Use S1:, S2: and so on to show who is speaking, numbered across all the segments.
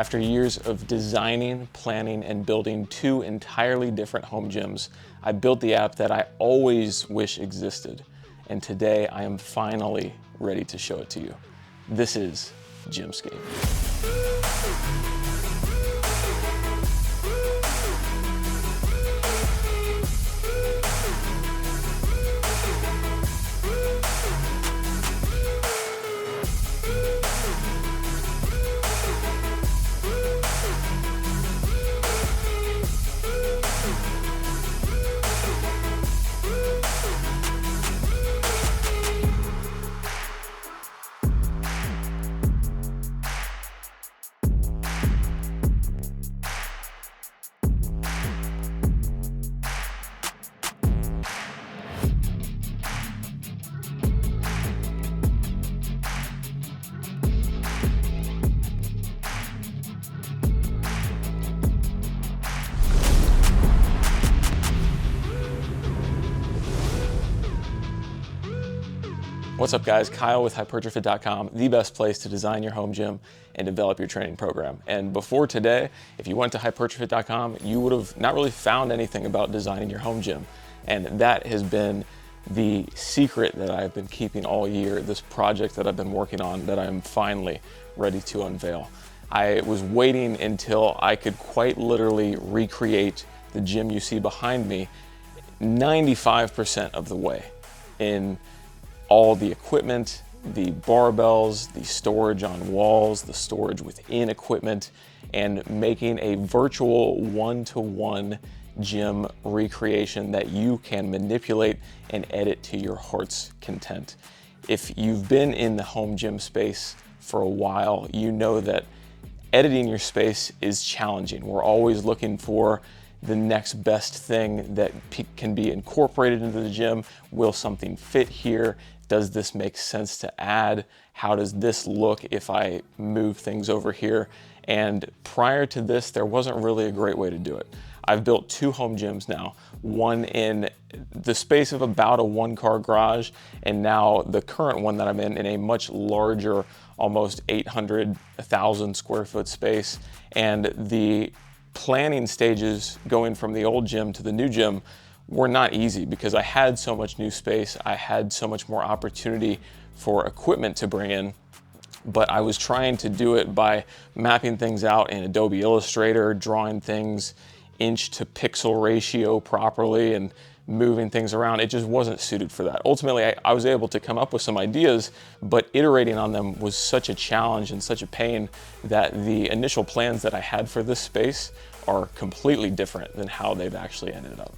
S1: After years of designing, planning, and building two entirely different home gyms, I built the app that I always wish existed. And today I am finally ready to show it to you. This is GymScape. What's up guys, Kyle with hypertrophy.com, the best place to design your home gym and develop your training program. And before today, if you went to hypertrophy.com, you would have not really found anything about designing your home gym. And that has been the secret that I've been keeping all year, this project that I've been working on that I'm finally ready to unveil. I was waiting until I could quite literally recreate the gym you see behind me 95% of the way in all the equipment, the barbells, the storage on walls, the storage within equipment, and making a virtual one-to-one gym recreation that you can manipulate and edit to your heart's content. If you've been in the home gym space for a while, you know that editing your space is challenging. We're always looking for the next best thing that can be incorporated into the gym. Will something fit here? Does this make sense to add? How does this look if I move things over here? And prior to this, there wasn't really a great way to do it. I've built two home gyms now, one in the space of about a one-car garage, and now the current one that I'm in a much larger, almost 1,000 square foot space. And the planning stages going from the old gym to the new gym were not easy because I had so much new space. I had so much more opportunity for equipment to bring in, but I was trying to do it by mapping things out in Adobe Illustrator, drawing things inch to pixel ratio properly and moving things around. It just wasn't suited for that. Ultimately, I was able to come up with some ideas, but iterating on them was such a challenge and such a pain that the initial plans that I had for this space are completely different than how they've actually ended up.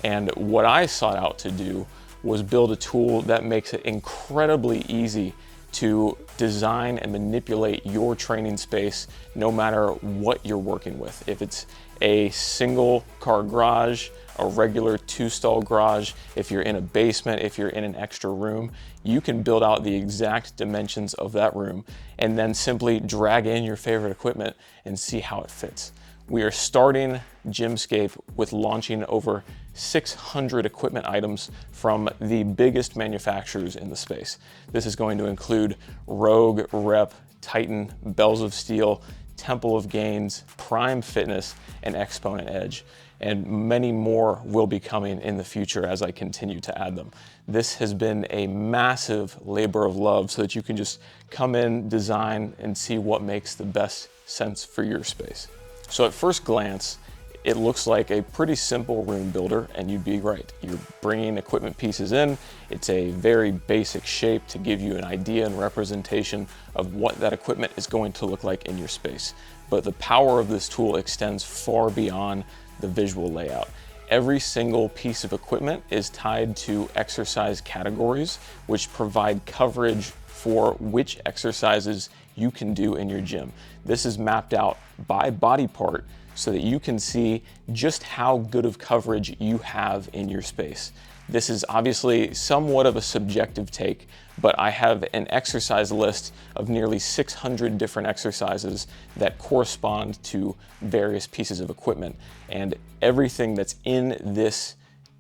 S1: And what I sought out to do was build a tool that makes it incredibly easy to design and manipulate your training space no matter what you're working with. If it's a single car garage, a regular two-stall garage, if you're in a basement, if you're in an extra room, you can build out the exact dimensions of that room and then simply drag in your favorite equipment and see how it fits. We are starting GymScape with launching over 600 equipment items from the biggest manufacturers in the space. This is going to include Rogue, Rep, Titan, Bells of Steel, Temple of Gains, Prime Fitness, and Exponent Edge. And many more will be coming in the future as I continue to add them. This has been a massive labor of love so that you can just come in, design, and see what makes the best sense for your space. So at first glance, it looks like a pretty simple room builder, and you'd be right. You're bringing equipment pieces in. It's a very basic shape to give you an idea and representation of what that equipment is going to look like in your space. But the power of this tool extends far beyond the visual layout. Every single piece of equipment is tied to exercise categories, which provide coverage for which exercises you can do in your gym. This is mapped out by body part so that you can see just how good of coverage you have in your space. This is obviously somewhat of a subjective take, but I have an exercise list of nearly 600 different exercises that correspond to various pieces of equipment. And everything that's in this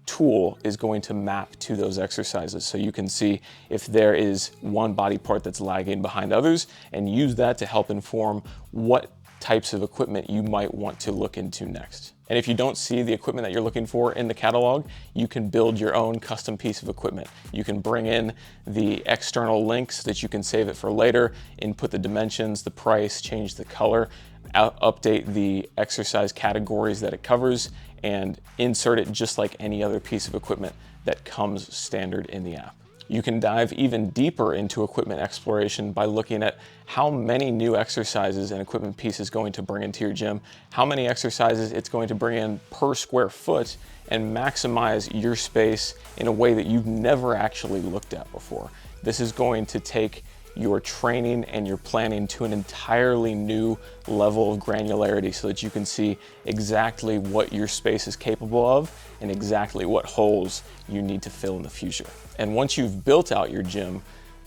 S1: tool is going to map to those exercises. So you can see if there is one body part that's lagging behind others and use that to help inform what types of equipment you might want to look into next. And if you don't see the equipment that you're looking for in the catalog, you can build your own custom piece of equipment. You can bring in the external links so that you can save it for later, input the dimensions, the price, change the color, update the exercise categories that it covers, and insert it just like any other piece of equipment that comes standard in the app. You can dive even deeper into equipment exploration by looking at how many new exercises and equipment pieces going to bring into your gym, how many exercises it's going to bring in per square foot, and maximize your space in a way that you've never actually looked at before. This is going to take your training and your planning to an entirely new level of granularity so that you can see exactly what your space is capable of and exactly what holes you need to fill in the future. And once you've built out your gym,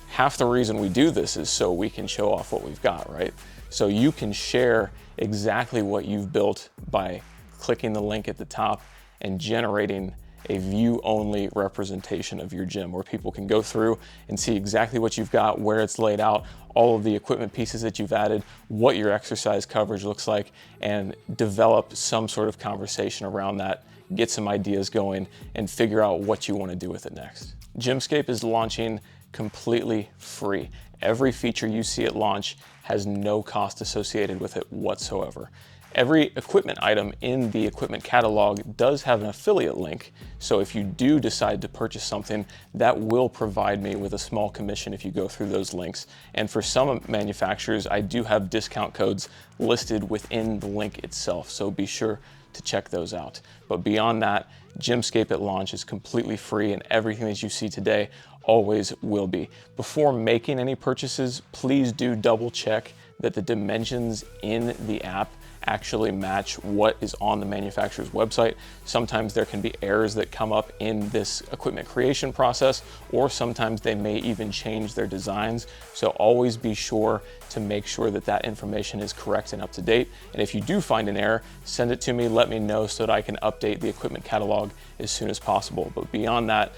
S1: half the reason we do this is so we can show off what we've got, right? So you can share exactly what you've built by clicking the link at the top and generating a view-only representation of your gym where people can go through and see exactly what you've got, where it's laid out, all of the equipment pieces that you've added, what your exercise coverage looks like, and develop some sort of conversation around that, get some ideas going, and figure out what you want to do with it next. GymScape is launching completely free. Every feature you see at launch has no cost associated with it whatsoever. Every equipment item in the equipment catalog does have an affiliate link, so if you do decide to purchase something, that will provide me with a small commission if you go through those links. And for some manufacturers, I do have discount codes listed within the link itself, so be sure to check those out. But beyond that, GymScape at launch is completely free, and everything that you see today always will be. Before making any purchases, please do double check that the dimensions in the app actually match what is on the manufacturer's website. Sometimes there can be errors that come up in this equipment creation process, or sometimes they may even change their designs. So always be sure to make sure that that information is correct and up to date. And if you do find an error, send it to me, let me know so that I can update the equipment catalog as soon as possible. But beyond that,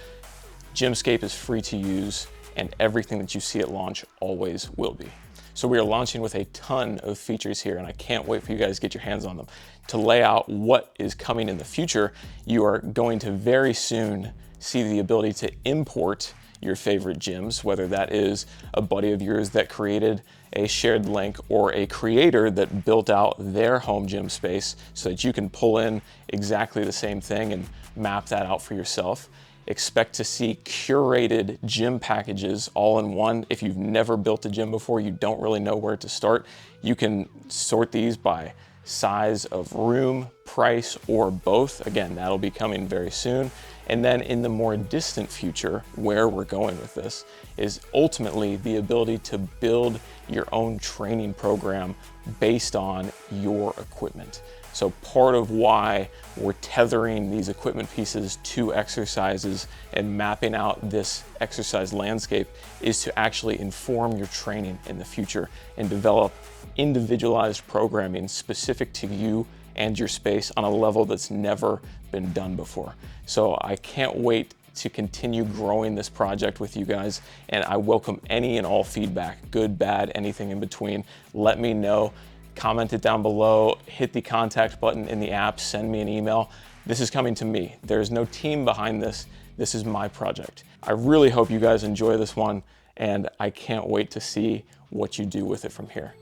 S1: GymScape is free to use, and everything that you see at launch always will be. So we are launching with a ton of features here, and I can't wait for you guys to get your hands on them. To lay out what is coming in the future, you are going to very soon see the ability to import your favorite gyms, whether that is a buddy of yours that created a shared link or a creator that built out their home gym space so that you can pull in exactly the same thing and map that out for yourself. Expect to see curated gym packages all in one. If you've never built a gym before, you don't really know where to start, you can sort these by size of room, price, or both. Again, that'll be coming very soon. And then in the more distant future, where we're going with this is ultimately the ability to build your own training program based on your equipment. So part of why we're tethering these equipment pieces to exercises and mapping out this exercise landscape is to actually inform your training in the future and develop individualized programming specific to you and your space on a level that's never been done before. So I can't wait to continue growing this project with you guys, and I welcome any and all feedback, good, bad, anything in between. Let me know. Comment it down below, hit the contact button in the app, send me an email. This is coming to me. There's no team behind this. This is my project. I really hope you guys enjoy this one, and I can't wait to see what you do with it from here.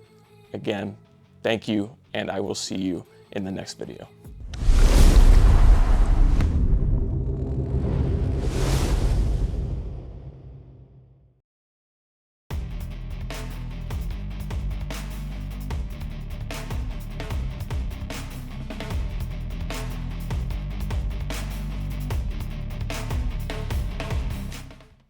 S1: Again, thank you, and I will see you in the next video.